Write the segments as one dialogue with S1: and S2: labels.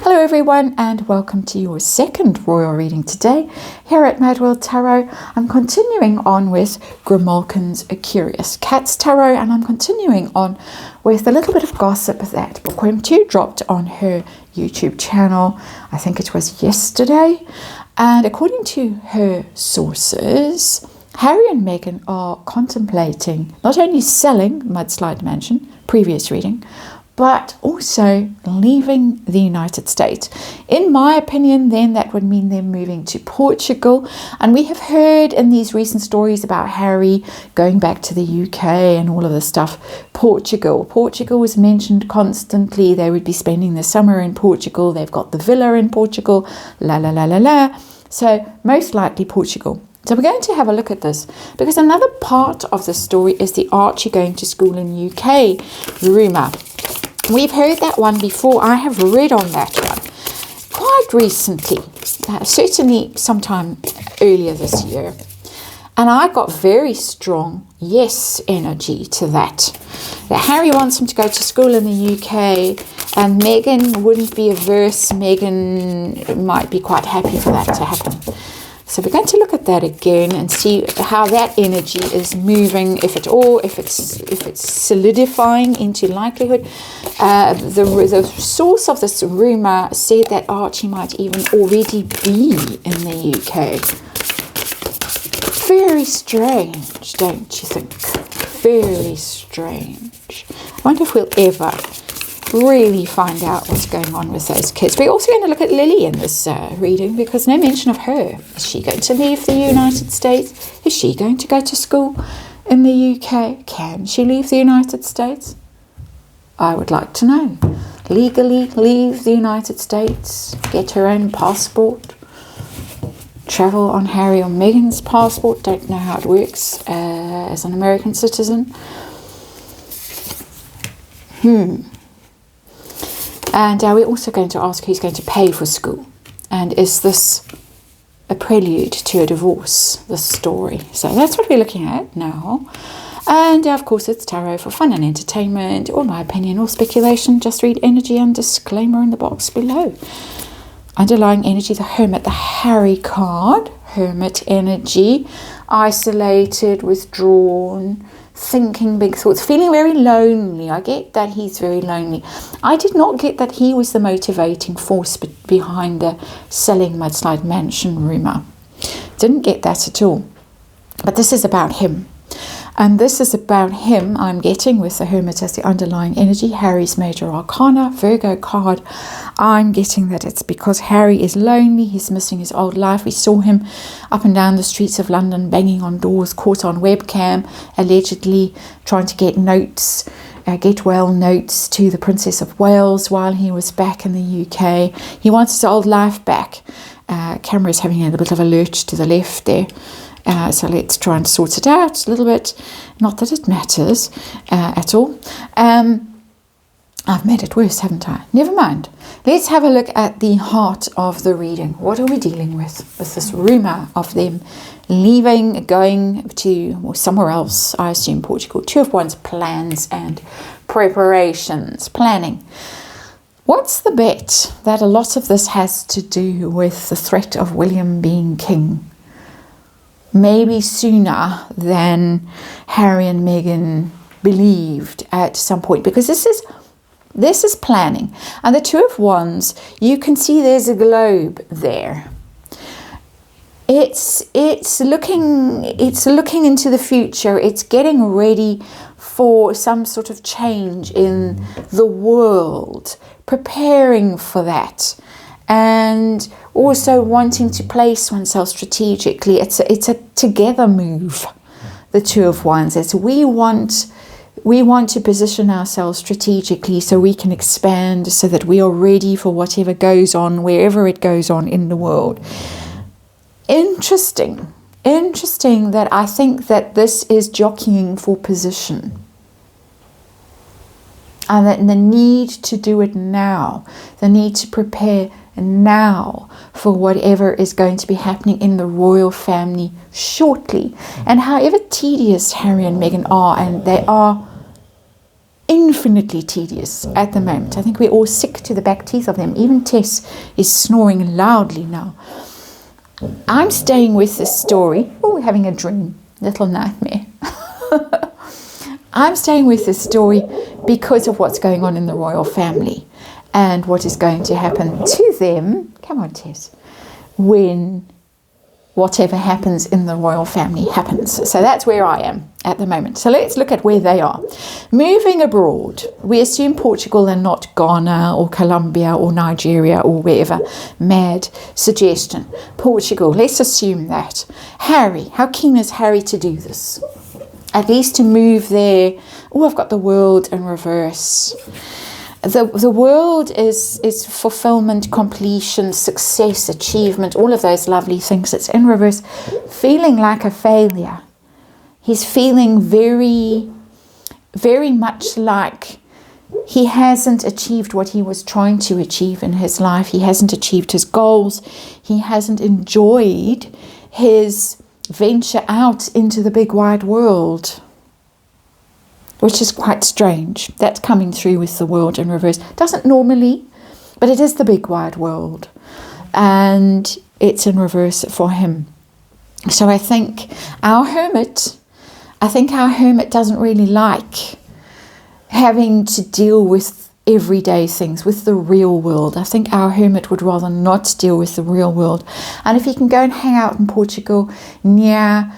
S1: Hello everyone, and welcome to your second royal reading today here at MadWorldTarot. I'm continuing on with Grimalkin's A Curious Cats Tarot, and I'm continuing on with a little bit of gossip that Bookworm 2 dropped on her YouTube channel. I think it was yesterday, and according to her sources, Harry and Meghan are contemplating not only selling Mudslide Mansion, previous reading, but also leaving the United States. In my opinion, then that would mean them moving to Portugal. And we have heard in these recent stories about Harry going back to the UK and all of this stuff. Portugal was mentioned constantly. They would be spending the summer in Portugal. They've got the villa in Portugal. So most likely Portugal. So we're going to have a look at this, because another part of the story is the Archie going to school in UK rumour. We've heard that one before. I have read on that one quite recently, certainly sometime earlier this year. And I got very strong yes energy to that. That Harry wants him to go to school in the UK, and Meghan wouldn't be averse. Meghan might be quite happy for that to happen. So we're going to look at that again and see how that energy is moving, if at all, if it's solidifying into likelihood. The source of this rumor said that Archie might even already be in the UK. Very strange, don't you think? Very strange. I wonder if we'll ever really find out what's going on with those kids. We're also going to look at Lily in this reading, because no mention of her. Is she going to leave the United States? Is she going to go to school in the UK? Can she leave the United States? I would like to know. Legally leave the United States, get her own passport, travel on Harry or Meghan's passport. Don't know how it works as an American citizen. And we're also going to ask who's going to pay for school. And is this a prelude to a divorce, this story? So that's what we're looking at now. And of course, it's tarot for fun and entertainment, or my opinion, or speculation. Just read energy and disclaimer in the box below. Underlying energy, the Hermit, the Harry card. Hermit energy, isolated, withdrawn, thinking big thoughts, feeling very lonely. I get that he's very lonely. I did not get that he was the motivating force behind the selling Mudslide Mansion rumour. Didn't get that at all. But this is about him. And this is about him, I'm getting, with the Hermit as the underlying energy, Harry's major arcana, Virgo card. I'm getting that it's because Harry is lonely, he's missing his old life. We saw him up and down the streets of London, banging on doors, caught on webcam, allegedly trying to get notes, get well notes to the Princess of Wales while he was back in the UK. He wants his old life back. Camera's having a little bit of a lurch to the left there. So let's try and sort it out a little bit. Not that it matters at all. I've made it worse, haven't I? Never mind. Let's have a look at the heart of the reading. What are we dealing with this rumour of them leaving, going to somewhere else? I assume Portugal. Two of Wands, plans and preparations. Planning. What's the bet that a lot of this has to do with the threat of William being king? Maybe sooner than Harry and Meghan believed at some point, because this is planning. And the Two of Wands, you can see there's a globe there. It's looking into the future. It's getting ready for some sort of change in the world, preparing for that. And also wanting to place oneself strategically. It's a together move, the Two of Wands. It's we want to position ourselves strategically so we can expand, so that we are ready for whatever goes on, wherever it goes on in the world. Interesting that I think that this is jockeying for position. And that the need to do it now, the need to prepare now for whatever is going to be happening in the royal family shortly. And however tedious Harry and Meghan are, and they are infinitely tedious at the moment. I think we're all sick to the back teeth of them. Even Tess is snoring loudly now. I'm staying with this story. Oh, we're having a dream, little nightmare. I'm staying with this story because of what's going on in the royal family and what is going to happen to them. Come on, Tess. When whatever happens in the royal family happens. So that's where I am at the moment. So let's look at where they are. Moving abroad. We assume Portugal and not Ghana or Colombia or Nigeria or wherever. Mad suggestion. Portugal. Let's assume that. Harry. How keen is Harry to do this? At least to move there. Oh, I've got the world in reverse. The world is fulfillment, completion, success, achievement, all of those lovely things. It's in reverse, feeling like a failure. He's feeling very, very much like he hasn't achieved what he was trying to achieve in his life. He hasn't achieved his goals. He hasn't enjoyed his venture out into the big wide world, which is quite strange. That's coming through with the world in reverse. Doesn't normally, but it is the big wide world. And it's in reverse for him. So I think our hermit doesn't really like having to deal with everyday things, with the real world. I think our hermit would rather not deal with the real world. And if he can go and hang out in Portugal near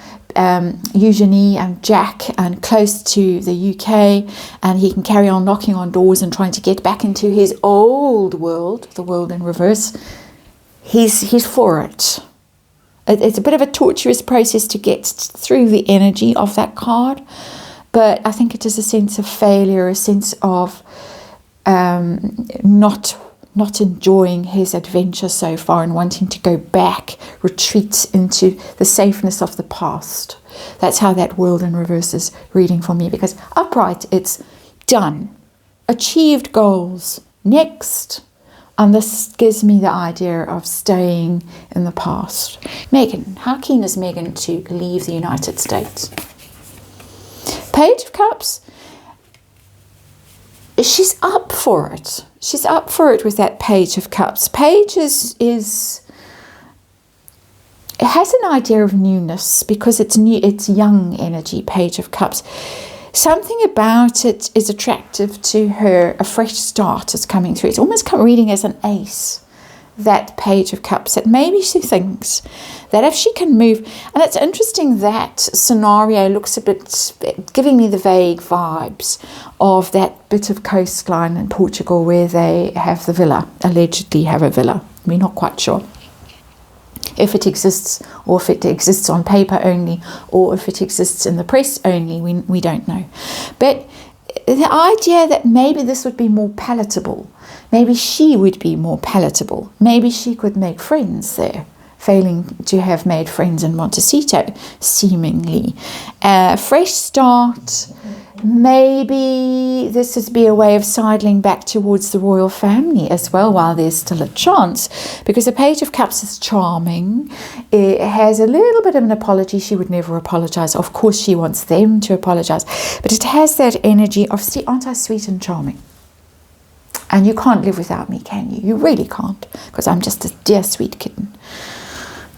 S1: Eugenie and Jack and close to the UK, and he can carry on knocking on doors and trying to get back into his old world, the world in reverse, he's for it. It's a bit of a torturous process to get through the energy of that card, but I think it is a sense of failure, a sense of not enjoying his adventure so far and wanting to go back, retreat into the safeness of the past. That's how that world in reverse is reading for me, because upright, it's done, achieved goals, next. And this gives me the idea of staying in the past. Megan, how keen is Megan to leave the United States? Page of Cups. She's up for it. She's up for it with that Page of Cups. Page it has an idea of newness because it's new, it's young energy, Page of Cups. Something about it is attractive to her. A fresh start is coming through. It's almost reading as an ace, that Page of Cups, that maybe she thinks that if she can move, and it's interesting that scenario looks a bit, giving me the vague vibes of that bit of coastline in Portugal where they have the villa, allegedly have a villa. We're not quite sure if it exists, or if it exists on paper only, or if it exists in the press only. We don't know. But the idea that maybe this would be more palatable, maybe she would be more palatable, maybe she could make friends there, failing to have made friends in Montecito, seemingly. Fresh start, maybe this would be a way of sidling back towards the royal family as well while there's still a chance, because the Page of Cups is charming. It has a little bit of an apology. She would never apologize. Of course, she wants them to apologize, but it has that energy of, see, aren't I sweet and charming? And you can't live without me, can you? You really can't, because I'm just a dear sweet kitten,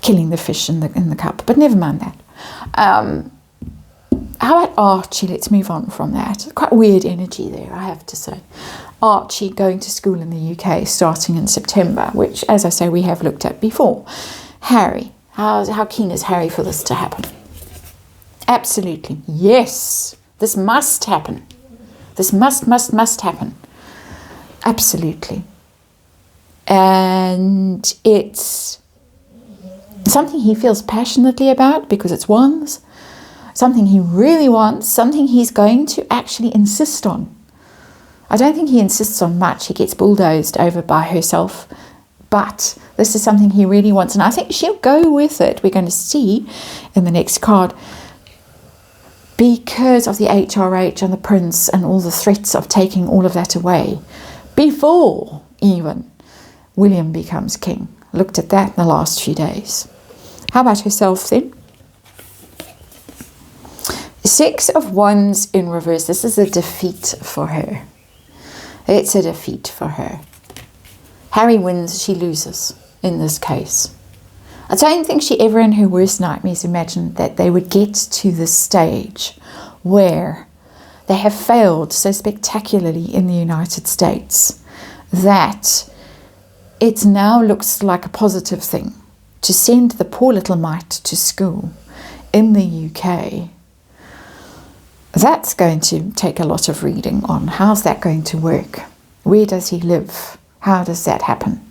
S1: killing the fish in the cup. But never mind that. How about Archie? Let's move on from that. Quite weird energy there, I have to say. Archie going to school in the UK starting in September, which, as I say, we have looked at before. Harry. How keen is Harry for this to happen? Absolutely. Yes. This must happen. This must happen. Absolutely. And it's something he feels passionately about because it's wands. Something he really wants, something he's going to actually insist on. I don't think he insists on much. He gets bulldozed over by herself. But this is something he really wants. And I think she'll go with it. We're going to see in the next card. Because of the HRH and the prince and all the threats of taking all of that away. Before even William becomes king. Looked at that in the last few days. How about herself then? Six of Wands in reverse. This is a defeat for her. It's a defeat for her. Harry wins, she loses in this case. I don't think she ever in her worst nightmares imagined that they would get to this stage where they have failed so spectacularly in the United States that it now looks like a positive thing to send the poor little mite to school in the UK. That's going to take a lot of reading on. How's that going to work? Where does he live? How does that happen?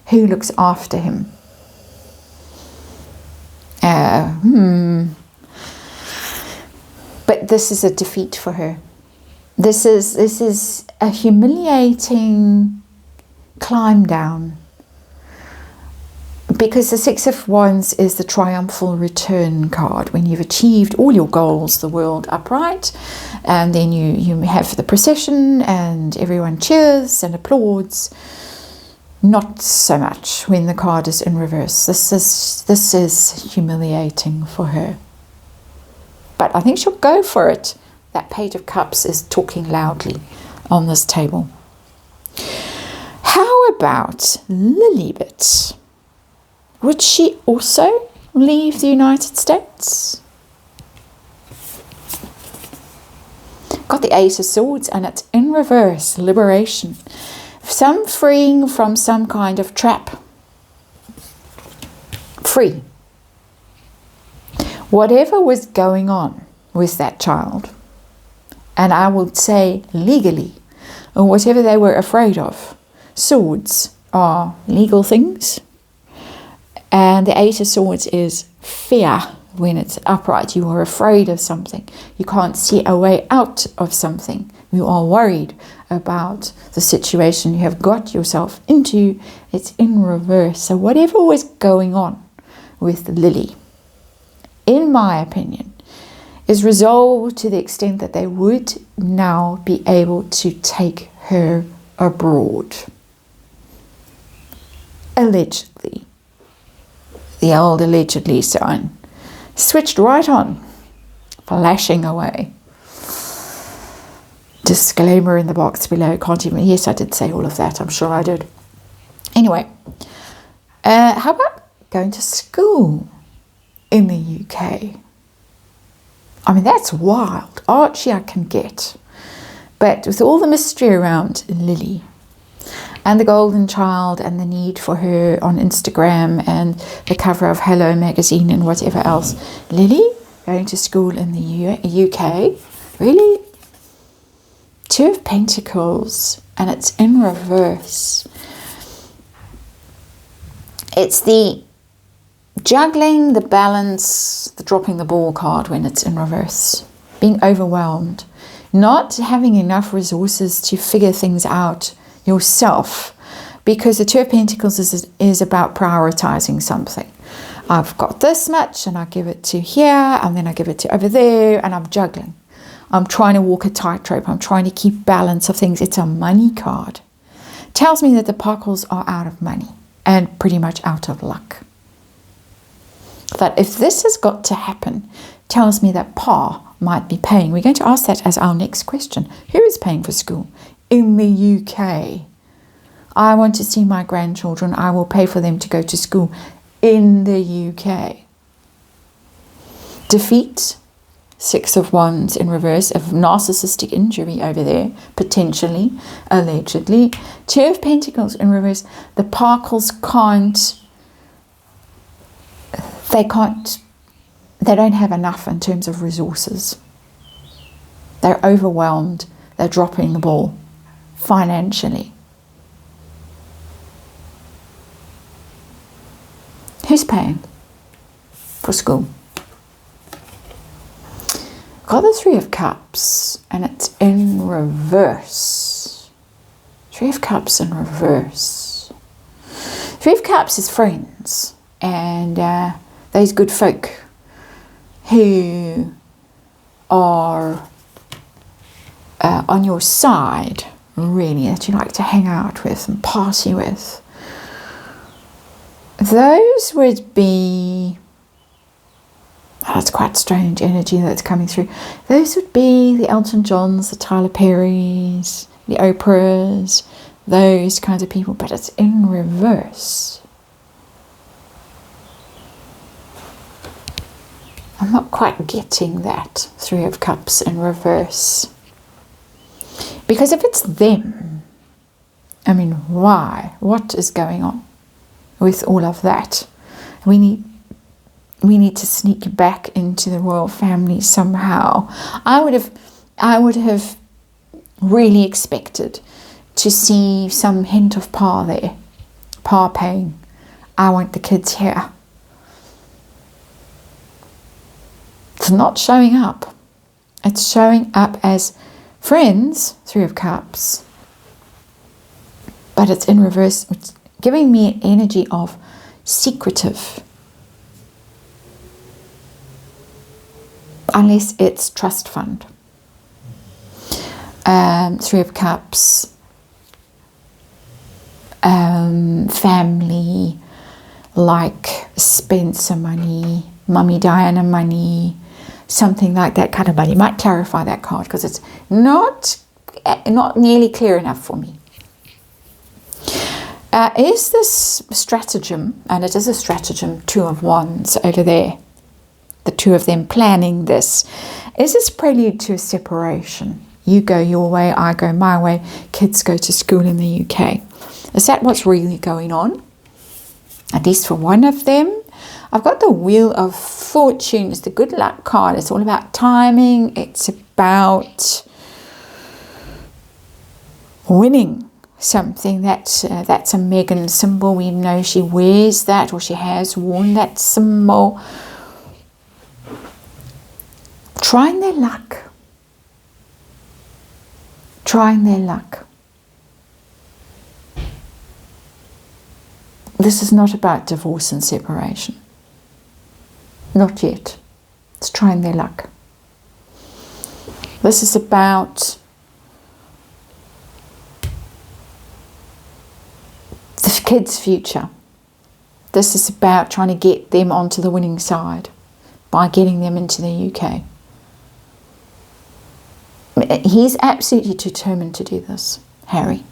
S1: Who looks after him? But this is a defeat for her. This is a humiliating climb down. Because the Six of Wands is the triumphal return card. When you've achieved all your goals, the world upright, and then you have the procession and everyone cheers and applauds. Not so much when the card is in reverse. This is humiliating for her. But I think she'll go for it. That Page of Cups is talking loudly on this table. How about Lilibet? Would she also leave the United States? Got the Ace of Swords and it's in reverse, liberation. Some freeing from some kind of trap. Free. Whatever was going on with that child, and I would say legally, or whatever they were afraid of. Swords are legal things. And the Eight of Swords is fear when it's upright. You are afraid of something. You can't see a way out of something. You are worried about the situation you have got yourself into. It's in reverse. So whatever was going on with Lily, in my opinion, is resolved to the extent that they would now be able to take her abroad. Allegedly. The old allegedly sign switched right on, flashing away. Disclaimer in the box below. Can't even. Yes, I did say all of that. I'm sure I did. Anyway, how about going to school in the UK? I mean, that's wild. Archie I can get. But with all the mystery around Lily, and the golden child and the need for her on Instagram and the cover of Hello magazine and whatever else. Lily going to school in the UK? Really? Two of Pentacles and it's in reverse. It's the juggling, the balance, the dropping the ball card when it's in reverse. Being overwhelmed. Not having enough resources to figure things out yourself, because the Two of Pentacles is about prioritizing something. I've got this much and I give it to here and then I give it to over there and I'm juggling. I'm trying to walk a tightrope. I'm trying to keep balance of things. It's a money card. Tells me that the Parkles are out of money and pretty much out of luck. That if this has got to happen, tells me that Pa might be paying. We're going to ask that as our next question. Who is paying for school in the UK? I want to see my grandchildren. I will pay for them to go to school in the UK. Defeat, Six of Wands in reverse, of narcissistic injury over there, potentially, allegedly. Two of Pentacles in reverse. The Parkles they don't have enough in terms of resources. They're overwhelmed. They're dropping the ball financially. Who's paying for school? Got the Three of Cups and it's in reverse. Three of Cups in reverse. Three of Cups is friends and those good folk who are on your side, really, that you like to hang out with and party with. Those would be, That's quite strange energy that's coming through. Those would be the Elton Johns, the Tyler Perrys, the Oprahs, those kinds of people, but it's in reverse. I'm not quite getting that Three of Cups in reverse. Because if it's them, I mean, why? What is going on with all of that? We need to sneak back into the royal family somehow. I would have really expected to see some hint of Pa there. Pa paying, I want the kids here. It's not showing up. It's showing up as friends, Three of Cups. But it's in reverse. It's giving me an energy of secretive. Unless it's trust fund. Three of Cups. Family. Like Spencer money. Mummy Diana money. Something like that kind of money. Might clarify that card because it's not nearly clear enough for me. Is this stratagem, and it is a stratagem, Two of Wands over there, the two of them planning this, is this prelude to a separation? You go your way, I go my way, kids go to school in the UK. Is that what's really going on? At least for one of them. I've got the Wheel of Fortune. It's the good luck card. It's all about timing. It's about winning something. That's a Megan symbol. We know she wears that, or she has worn that symbol. Trying their luck. Trying their luck. This is not about divorce and separation. Not yet. It's trying their luck. This is about the kids' future. This is about trying to get them onto the winning side by getting them into the UK. He's absolutely determined to do this, Harry.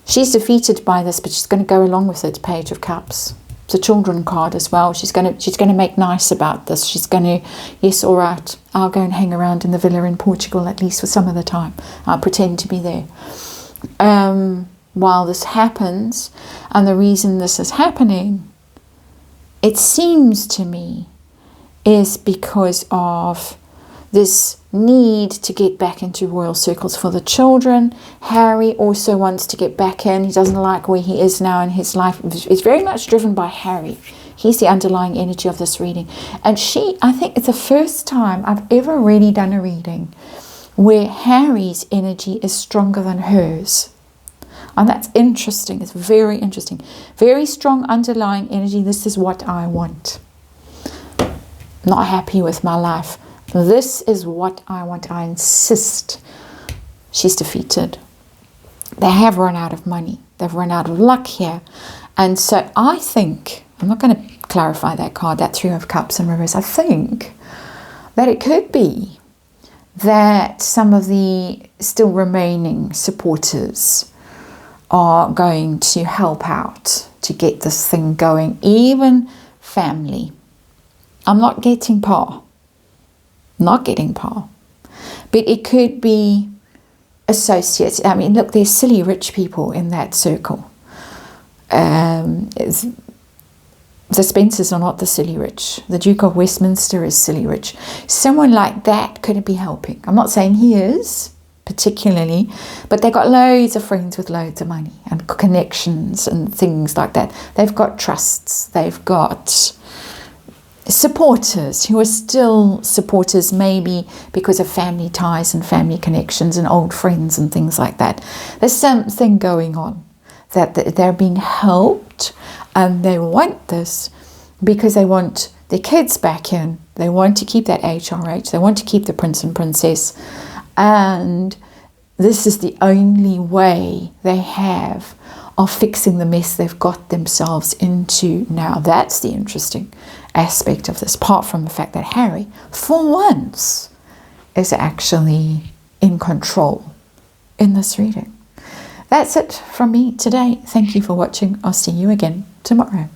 S1: She's defeated by this, but she's going to go along with it. Page of Cups. It's a children card as well. She's going to make nice about this. She's going to, yes, all right, I'll go and hang around in the villa in Portugal at least for some of the time. I'll pretend to be there. While this happens, and the reason this is happening, it seems to me, is because of this need to get back into royal circles for the children. Harry also wants to get back in. He doesn't like where he is now in his life. It's very much driven by Harry. He's the underlying energy of this reading. And I think it's the first time I've ever really done a reading where Harry's energy is stronger than hers. And that's interesting. It's very interesting. Very strong underlying energy. This is what I want. Not happy with my life. This is what I want. I insist. She's defeated. They have run out of money. They've run out of luck here. And so I think, I'm not going to clarify that card, that Three of Cups in reverse. I think that it could be that some of the still remaining supporters are going to help out to get this thing going. Even family. I'm not getting Pa. Not getting Pa. But it could be associates. I mean, look, there's silly rich people in that circle. The Spencers are not the silly rich. The Duke of Westminster is silly rich. Someone like that could be helping. I'm not saying he is, particularly, but they've got loads of friends with loads of money and connections and things like that. They've got trusts. They've got supporters who are still supporters, maybe because of family ties and family connections and old friends and things like that. There's something going on that they're being helped, and they want this because they want their kids back in. They want to keep that HRH. They want to keep the prince and princess, and this is the only way they have of fixing the mess they've got themselves into now. That's the interesting aspect of this, apart from the fact that Harry, for once, is actually in control in this reading. That's it from me today. Thank you for watching. I'll see you again tomorrow.